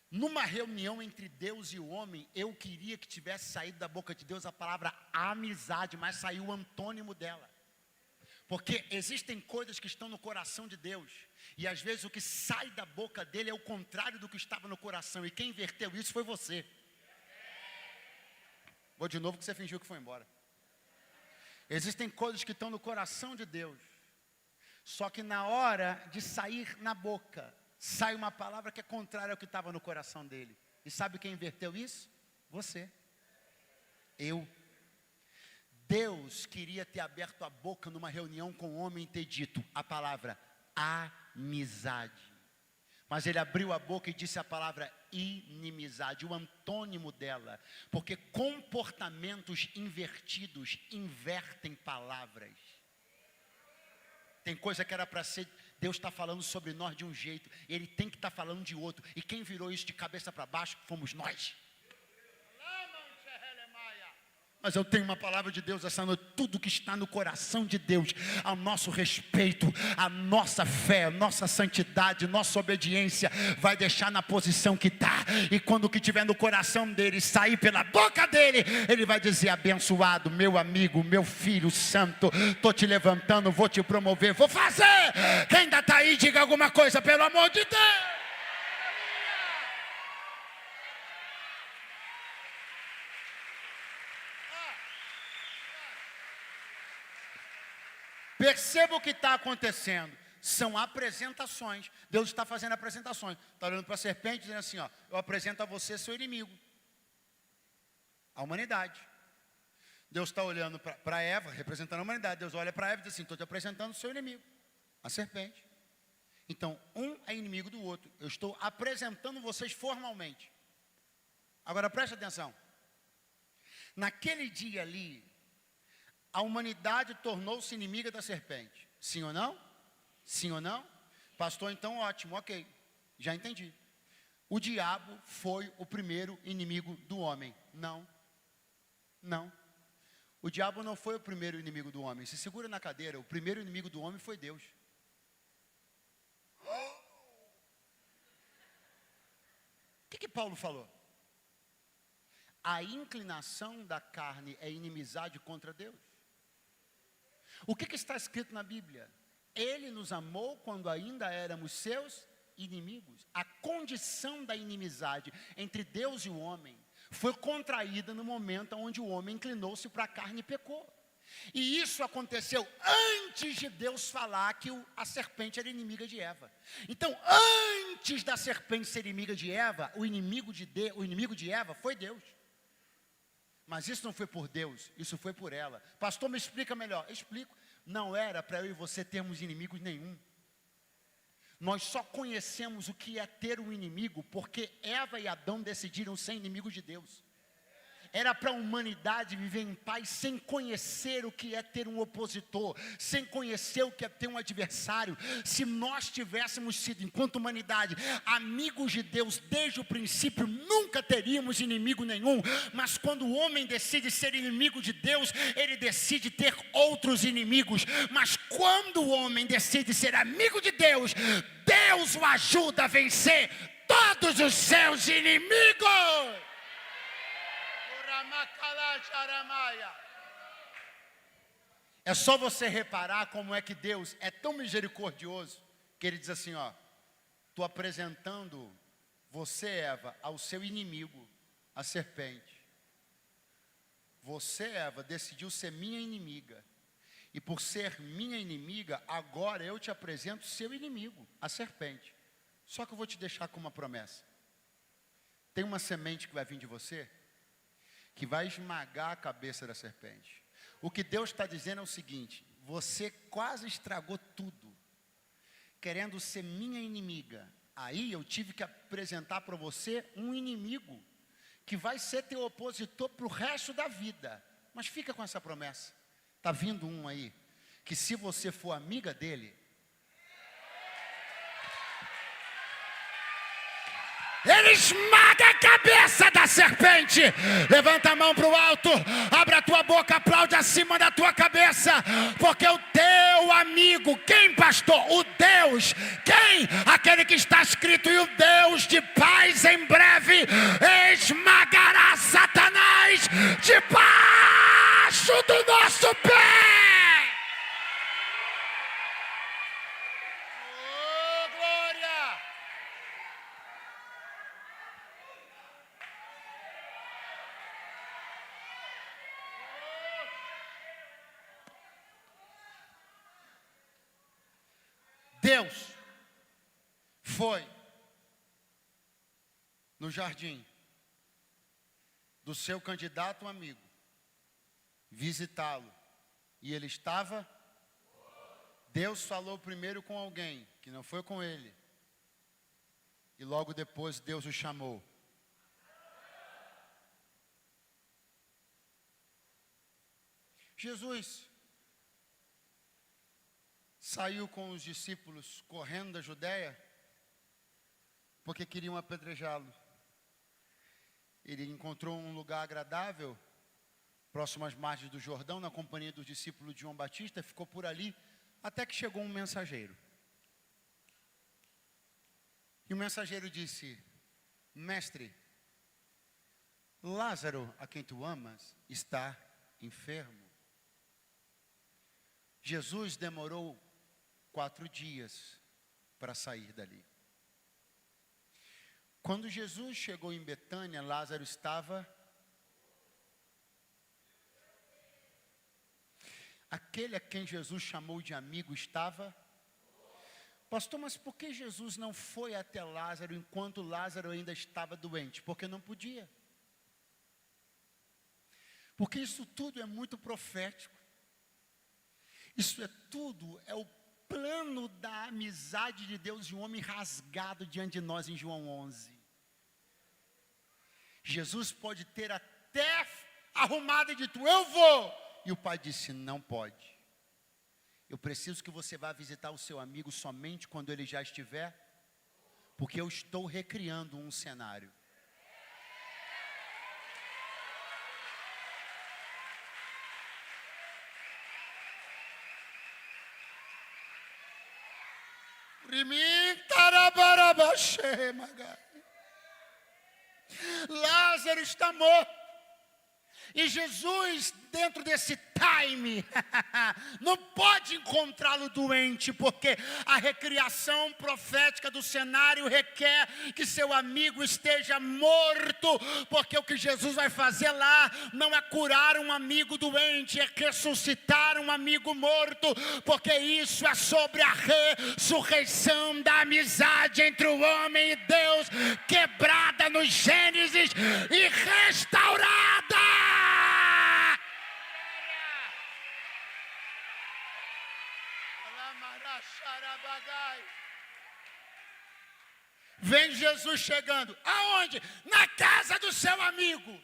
Numa reunião entre Deus e o homem, eu queria que tivesse saído da boca de Deus a palavra amizade, mas saiu o antônimo dela. Porque existem coisas que estão no coração de Deus, e às vezes o que sai da boca dele é o contrário do que estava no coração, e quem inverteu isso foi você. Vou de novo que você fingiu que foi embora. Existem coisas que estão no coração de Deus, só que na hora de sair na boca, sai uma palavra que é contrária ao que estava no coração dele. E sabe quem inverteu isso? Você. Eu. Deus queria ter aberto a boca numa reunião com o homem e ter dito a palavra amizade. Mas ele abriu a boca e disse a palavra inimizade, o antônimo dela. Porque comportamentos invertidos invertem palavras. Tem coisa que era para ser, Deus está falando sobre nós de um jeito, Ele tem que estar falando de outro. E quem virou isso de cabeça para baixo fomos nós. Mas eu tenho uma palavra de Deus essa noite. Tudo que está no coração de Deus, ao nosso respeito, a nossa fé, a nossa santidade, nossa obediência, vai deixar na posição que está. E quando o que estiver no coração dele sair pela boca dele, ele vai dizer: abençoado, meu amigo, meu filho santo, estou te levantando, vou te promover, vou fazer. Quem ainda está aí, diga alguma coisa, pelo amor de Deus. Perceba o que está acontecendo. São apresentações. Deus está fazendo apresentações. Está olhando para a serpente dizendo assim, ó, eu apresento a você seu inimigo. A humanidade. Deus está olhando para Eva, representando a humanidade. Deus olha para Eva e diz assim, estou te apresentando o seu inimigo. A serpente. Então, um é inimigo do outro. Eu estou apresentando vocês formalmente. Agora preste atenção. Naquele dia ali, a humanidade tornou-se inimiga da serpente. Sim ou não? Sim ou não? Pastor, então ótimo, ok. Já entendi. O diabo foi o primeiro inimigo do homem. Não. Não. O diabo não foi o primeiro inimigo do homem. Se segura na cadeira. O primeiro inimigo do homem foi Deus. O que Paulo falou? A inclinação da carne é inimizade contra Deus. O que está escrito na Bíblia? Ele nos amou quando ainda éramos seus inimigos. A condição da inimizade entre Deus e o homem foi contraída no momento onde o homem inclinou-se para a carne e pecou. E isso aconteceu antes de Deus falar que a serpente era inimiga de Eva. Então, antes da serpente ser inimiga de Eva, o inimigo de Eva foi Deus. Mas isso não foi por Deus, isso foi por ela. Pastor, me explica melhor. Eu explico. Não era para eu e você termos inimigos nenhum. Nós só conhecemos o que é ter um inimigo porque Eva e Adão decidiram ser inimigos de Deus. Era para a humanidade viver em paz sem conhecer o que é ter um opositor, sem conhecer o que é ter um adversário. Se nós tivéssemos sido, enquanto humanidade, amigos de Deus desde o princípio, nunca teríamos inimigo nenhum. Mas quando o homem decide ser inimigo de Deus, ele decide ter outros inimigos. Mas quando o homem decide ser amigo de Deus, Deus o ajuda a vencer todos os seus inimigos. É só você reparar como é que Deus é tão misericordioso, que Ele diz assim, ó, estou apresentando você, Eva, ao seu inimigo, a serpente. Você, Eva, decidiu ser minha inimiga. E por ser minha inimiga, agora eu te apresento seu inimigo, a serpente. Só que eu vou te deixar com uma promessa. Tem uma semente que vai vir de você, que vai esmagar a cabeça da serpente. O que Deus está dizendo é o seguinte: você quase estragou tudo, querendo ser minha inimiga. Aí eu tive que apresentar para você um inimigo, que vai ser teu opositor para o resto da vida. Mas fica com essa promessa. Está vindo um aí, que se você for amiga dele, ele esmaga a cabeça da serpente. Levanta a mão para o alto, abre a tua boca, aplaude acima da tua cabeça, porque o teu amigo, quem, pastor? O Deus, quem? Aquele que está escrito, e o Deus de paz em breve esmagará Satanás debaixo do nosso pé. Deus foi no jardim do seu candidato amigo visitá-lo, e ele estava. Deus falou primeiro com alguém que não foi com ele, e logo depois Deus o chamou. Jesus saiu com os discípulos correndo da Judéia, porque queriam apedrejá-lo. Ele encontrou um lugar agradável, próximo às margens do Jordão, na companhia dos discípulos de João Batista, ficou por ali, até que chegou um mensageiro. E o mensageiro disse: mestre, Lázaro, a quem tu amas, está enfermo. Jesus demorou 4 dias para sair dali. Quando Jesus chegou em Betânia, Lázaro estava. Aquele a quem Jesus chamou de amigo estava. Pastor, mas por que Jesus não foi até Lázaro enquanto Lázaro ainda estava doente? Porque não podia. Porque isso tudo é muito profético. Isso é tudo, é o plano da amizade de Deus e o homem rasgado diante de nós em João 11. Jesus pode ter até arrumado e dito: eu vou. E o pai disse: não pode. Eu preciso que você vá visitar o seu amigo somente quando ele já estiver, porque eu estou recriando um cenário. Lázaro está morto. E Jesus, dentro desse time, não pode encontrá-lo doente, porque a recriação profética do cenário requer que seu amigo esteja morto, porque o que Jesus vai fazer lá não é curar um amigo doente, é ressuscitar um amigo morto, porque isso é sobre a ressurreição da amizade entre o homem e Deus, quebrada no Gênesis e restaurada. Vem Jesus chegando. Aonde? Na casa do seu amigo,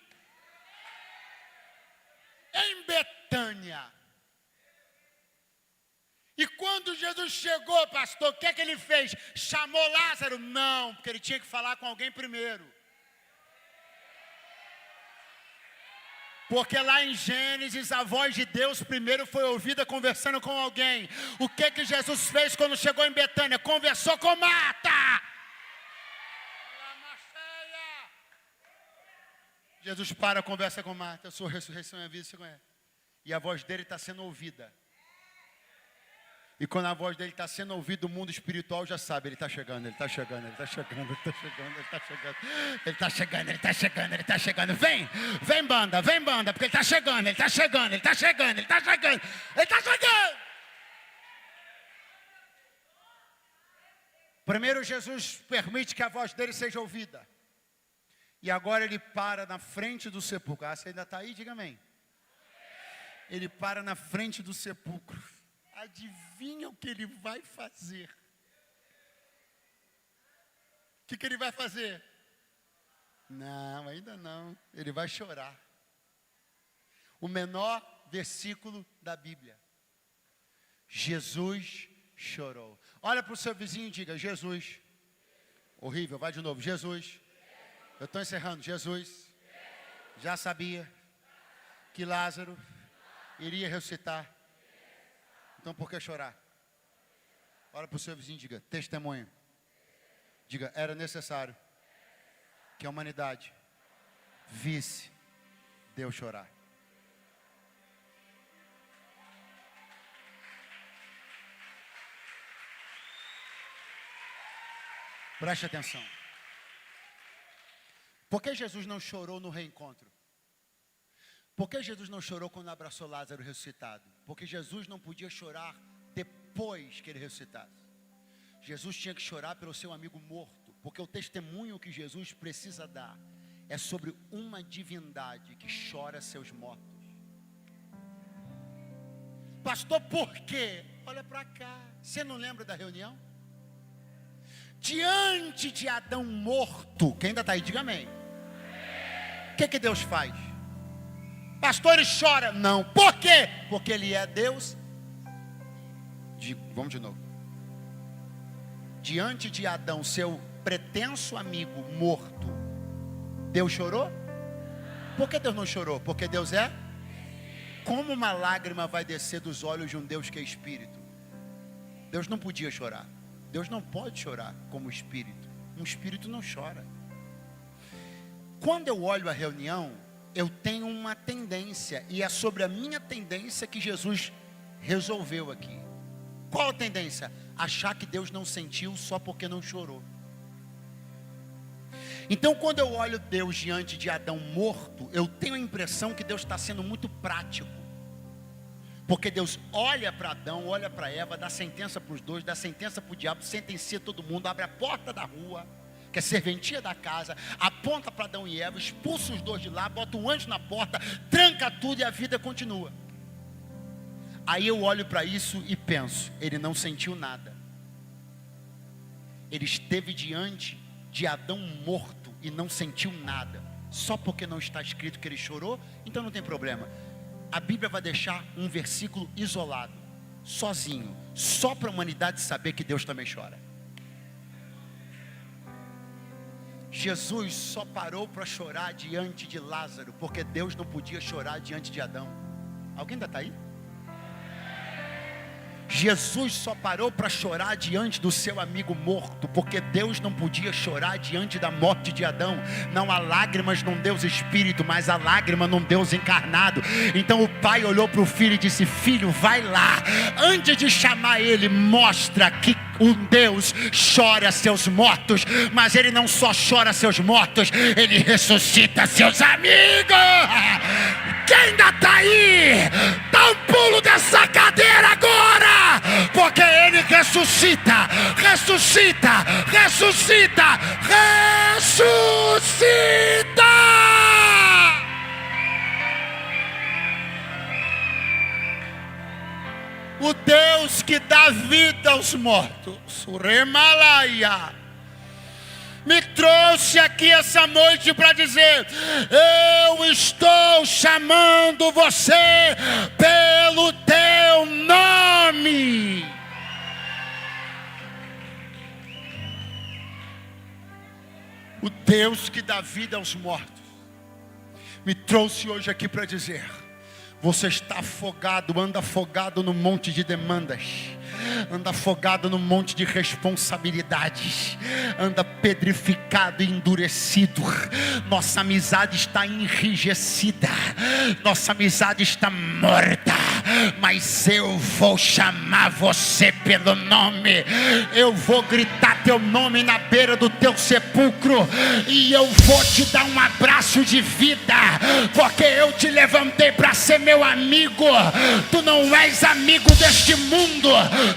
em Betânia. E quando Jesus chegou, pastor, o que é que ele fez? Chamou Lázaro? Não, porque ele tinha que falar com alguém primeiro. Porque lá em Gênesis, a voz de Deus primeiro foi ouvida conversando com alguém. O que que Jesus fez quando chegou em Betânia? Conversou com Marta. Jesus conversa com Marta. Eu sou a ressurreição e a vida, você conhece. E a voz dele está sendo ouvida. E quando a voz dele está sendo ouvida, o mundo espiritual já sabe, ele está chegando, ele está chegando, ele está chegando, ele está chegando, ele está chegando, ele está chegando, ele está chegando, ele está chegando. Vem banda, porque ele está chegando, ele está chegando, ele está chegando, ele está chegando, ele está chegando. Primeiro Jesus permite que a voz dele seja ouvida. E agora ele para na frente do sepulcro. Ah, você ainda está aí? Diga amém. Ele para na frente do sepulcro. Adivinha o que ele vai fazer? O que ele vai fazer? Não, ainda não. Ele vai chorar. O menor versículo da Bíblia. Jesus chorou. Olha para o seu vizinho e diga: Jesus. Horrível, vai de novo. Jesus. Eu estou encerrando. Jesus já sabia que Lázaro iria ressuscitar. Então por que chorar? Olha para o seu vizinho e diga: testemunho. Diga: era necessário que a humanidade visse Deus chorar. Preste atenção. Por que Jesus não chorou no reencontro? Por que Jesus não chorou quando abraçou Lázaro ressuscitado? Porque Jesus não podia chorar depois que ele ressuscitasse. Jesus tinha que chorar pelo seu amigo morto. Porque o testemunho que Jesus precisa dar é sobre uma divindade que chora seus mortos. Pastor, por quê? Olha para cá. Você não lembra da reunião? Diante de Adão morto, quem ainda está aí, diga amém. O que Deus faz? Pastor, ele chora. Não, por quê? Porque ele é Deus. Vamos de novo. Diante de Adão, seu pretenso amigo morto, Deus chorou? Por que Deus não chorou? Porque Deus é? Como uma lágrima vai descer dos olhos de um Deus que é espírito? Deus não podia chorar. Deus não pode chorar como espírito. Um espírito não chora. Quando eu olho a reunião, eu tenho uma tendência, e é sobre a minha tendência que Jesus resolveu aqui. Qual a tendência? Achar que Deus não sentiu só porque não chorou. Então, quando eu olho Deus diante de Adão morto, eu tenho a impressão que Deus está sendo muito prático. Porque Deus olha para Adão, olha para Eva, dá sentença para os dois, dá sentença para o diabo, sentencia todo mundo, abre a porta da rua, que é serventia da casa, aponta para Adão e Eva, expulsa os dois de lá, bota um anjo na porta, tranca tudo e a vida continua. Aí eu olho para isso e penso: ele não sentiu nada. Ele esteve diante de Adão morto e não sentiu nada. Só porque não está escrito que ele chorou, então não tem problema. A Bíblia vai deixar um versículo isolado, sozinho, só para a humanidade saber que Deus também chora. Jesus só parou para chorar diante de Lázaro, porque Deus não podia chorar diante de Adão. Alguém ainda está aí? Jesus só parou para chorar diante do seu amigo morto, porque Deus não podia chorar diante da morte de Adão. Não há lágrimas num Deus espírito, mas há lágrima num Deus encarnado. Então o pai olhou para o filho e disse: filho, vai lá, antes de chamar ele, mostra que um Deus chora seus mortos, mas ele não só chora seus mortos, ele ressuscita seus amigos. Quem ainda está aí? Dá um pulo dessa cadeira agora, porque ele ressuscita, ressuscita, ressuscita, ressuscita. O Deus que dá vida aos mortos, o Remalaia, me trouxe aqui essa noite para dizer: eu estou chamando você pelo teu nome. O Deus que dá vida aos mortos me trouxe hoje aqui para dizer: você está afogado, anda afogado num monte de demandas. anda afogado num monte de responsabilidades, anda pedrificado e endurecido. Nossa amizade está enrijecida, nossa amizade está morta, mas eu vou chamar você pelo nome, eu vou gritar teu nome na beira do teu sepulcro, e eu vou te dar um abraço de vida, porque eu te levantei para ser meu amigo. Tu não és amigo deste mundo,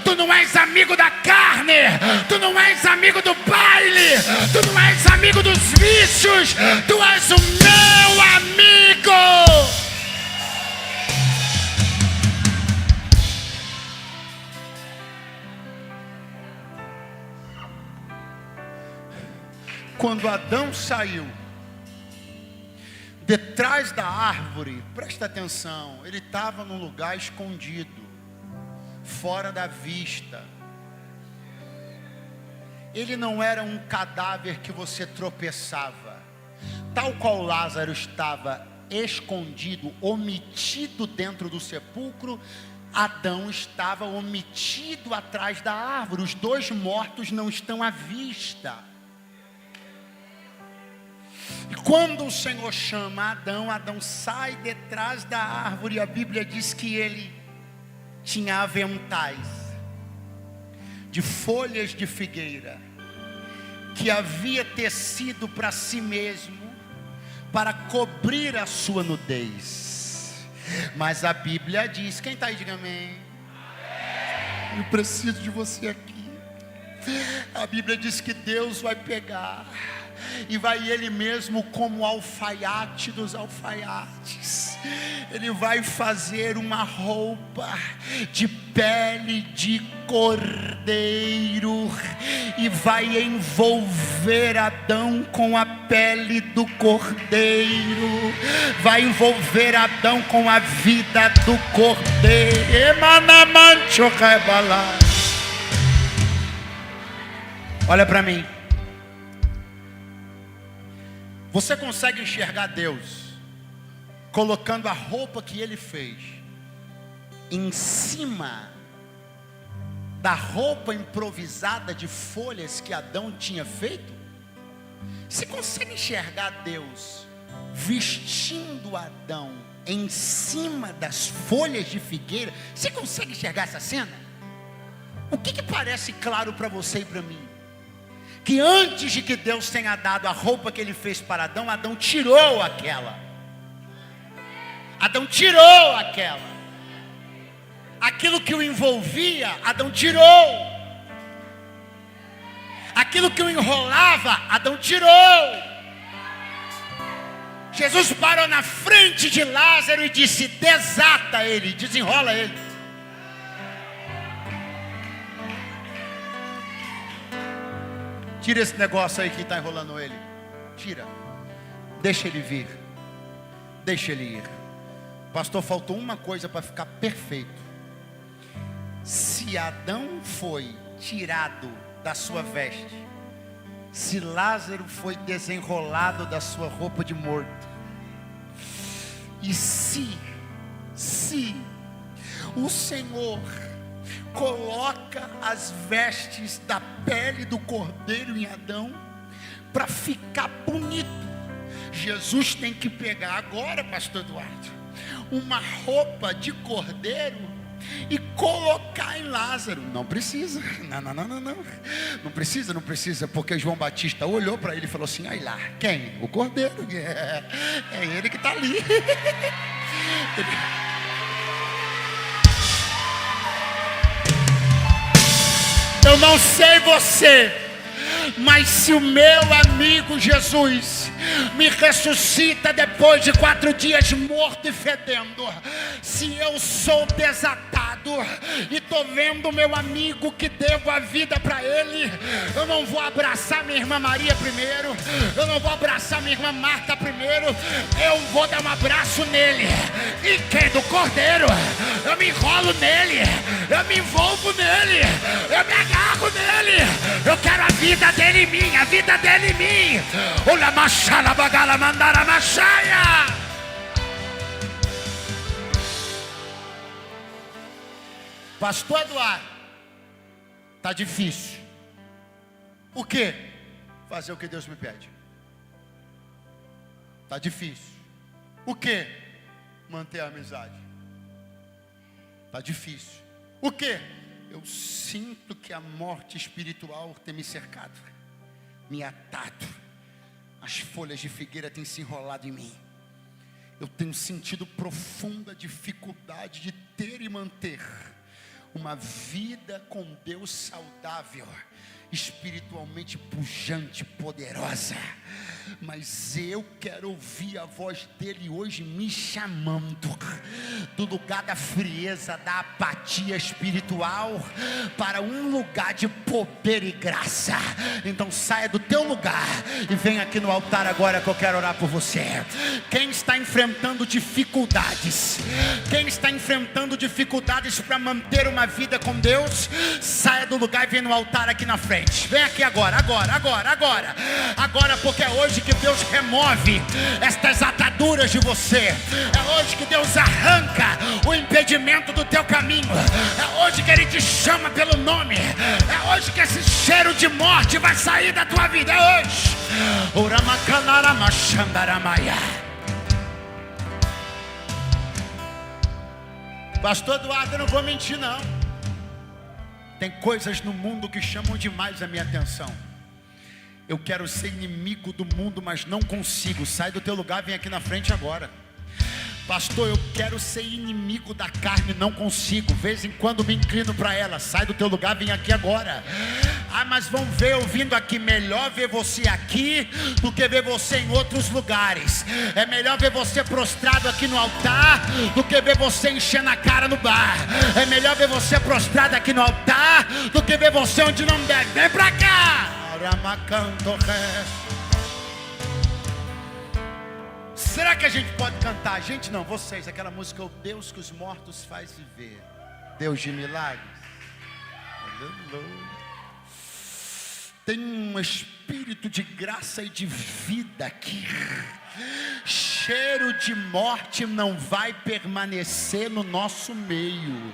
tu não és amigo da carne, tu não és amigo do baile, tu não és amigo dos vícios, tu és o meu amigo. Quando Adão saiu detrás da árvore, presta atenção, ele estava num lugar escondido, fora da vista. Ele não era um cadáver que você tropeçava, tal qual Lázaro estava escondido, omitido dentro do sepulcro. Adão estava omitido atrás da árvore. Os dois mortos não estão à vista. E quando o Senhor chama Adão, Adão sai detrás da árvore, e a Bíblia diz que ele tinha aventais de folhas de figueira, que havia tecido para si mesmo, para cobrir a sua nudez. Mas a Bíblia diz, quem está aí, diga amém. Eu preciso de você aqui. A Bíblia diz que Deus vai pegar e vai Ele mesmo, como alfaiate dos alfaiates, Ele vai fazer uma roupa de pele de cordeiro e vai envolver Adão com a pele do cordeiro, vai envolver Adão com a vida do cordeiro. Olha para mim. Você consegue enxergar Deus colocando a roupa que Ele fez em cima da roupa improvisada de folhas que Adão tinha feito? Você consegue enxergar Deus vestindo Adão em cima das folhas de figueira? Você consegue enxergar essa cena? O que parece claro para você e para mim? Que antes de que Deus tenha dado a roupa que Ele fez para Adão, Adão tirou aquela. Adão tirou aquela. Aquilo que o envolvia, Adão tirou. Aquilo que o enrolava, Adão tirou. Jesus parou na frente de Lázaro e disse: desata ele, desenrola ele. Tira esse negócio aí que está enrolando ele. Tira. Deixa ele vir. Deixa ele ir. Pastor, faltou uma coisa para ficar perfeito. Se Adão foi tirado da sua veste, se Lázaro foi desenrolado da sua roupa de morto, e se o Senhor coloca as vestes da pele do cordeiro em Adão para ficar bonito, Jesus tem que pegar agora, pastor Eduardo, uma roupa de cordeiro e colocar em Lázaro. Não precisa, não precisa, porque João Batista olhou para ele e falou assim: ai lá, quem? O cordeiro, é ele que está ali. Eu não sei você, mas se o meu amigo Jesus me ressuscita depois de 4 dias morto e fedendo, se eu sou desatado e estou vendo meu amigo que devo a vida para ele, eu não vou abraçar minha irmã Maria primeiro, eu não vou abraçar minha irmã Marta primeiro, eu vou dar um abraço nele. E quem? Do cordeiro. Eu me enrolo nele, eu me envolvo nele, eu me agarro nele, eu quero a vida dele em mim, a vida dele em mim. Olha, machala bagala mandara machaia. Pastor Eduardo, Está difícil. O quê? Fazer o que Deus me pede. Está difícil. O quê? Manter a amizade. Está difícil. O quê? Eu sinto que a morte espiritual tem me cercado, me atado. As folhas de figueira têm se enrolado em mim. Eu tenho sentido profunda dificuldade de ter e manter uma vida com Deus saudável, espiritualmente pujante, poderosa. Mas eu quero ouvir a voz dele hoje me chamando do lugar da frieza, da apatia espiritual, para um lugar de poder e graça. Então saia do teu lugar e vem aqui no altar agora, que eu quero orar por você. Quem está enfrentando dificuldades, quem está enfrentando dificuldades para manter uma vida com Deus, saia do lugar e vem no altar aqui na frente. Vem aqui agora, porque é hoje que Deus remove estas ataduras de você. É hoje que Deus arranca o impedimento do teu caminho. É hoje que Ele te chama pelo nome. É hoje que esse cheiro de morte vai sair da tua vida. É hoje. Pastor Eduardo, eu não vou mentir não. Tem coisas no mundo que chamam demais a minha atenção. Eu quero ser inimigo do mundo, mas não consigo. Sai do teu lugar, vem aqui na frente agora. Pastor, eu quero ser inimigo da carne, não consigo. De vez em quando me inclino para ela. Sai do teu lugar, vem aqui agora. Ah, mas vão ver eu vindo aqui. Melhor ver você aqui do que ver você em outros lugares. É melhor ver você prostrado aqui no altar do que ver você enchendo a cara no bar. É melhor ver você prostrado aqui no altar do que ver você onde não deve. Vem pra cá. Será que a gente pode cantar? A gente não, vocês. Aquela música, o Deus que os mortos faz viver. Deus de milagres. Aleluia. Tem um espírito de graça e de vida aqui. Cheiro de morte não vai permanecer no nosso meio.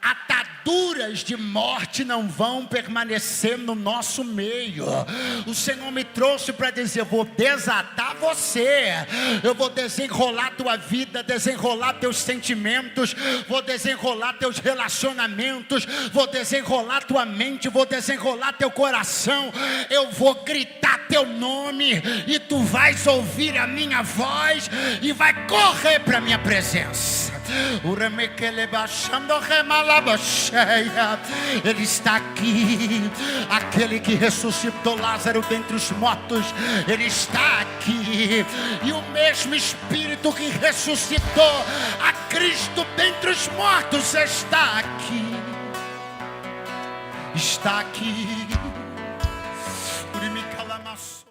Ataduras de morte não vão permanecer no nosso meio. O Senhor me trouxe para dizer: eu vou desatar você, eu vou desenrolar tua vida, desenrolar teus sentimentos, vou desenrolar teus relacionamentos, vou desenrolar tua mente, vou desenrolar teu coração. Eu vou gritar teu nome e tu vais ouvir a minha voz e vai correr para a minha presença. Ele está aqui. Aquele que ressuscitou Lázaro dentre os mortos, Ele está aqui. E o mesmo Espírito que ressuscitou a Cristo dentre os mortos está aqui. Está aqui.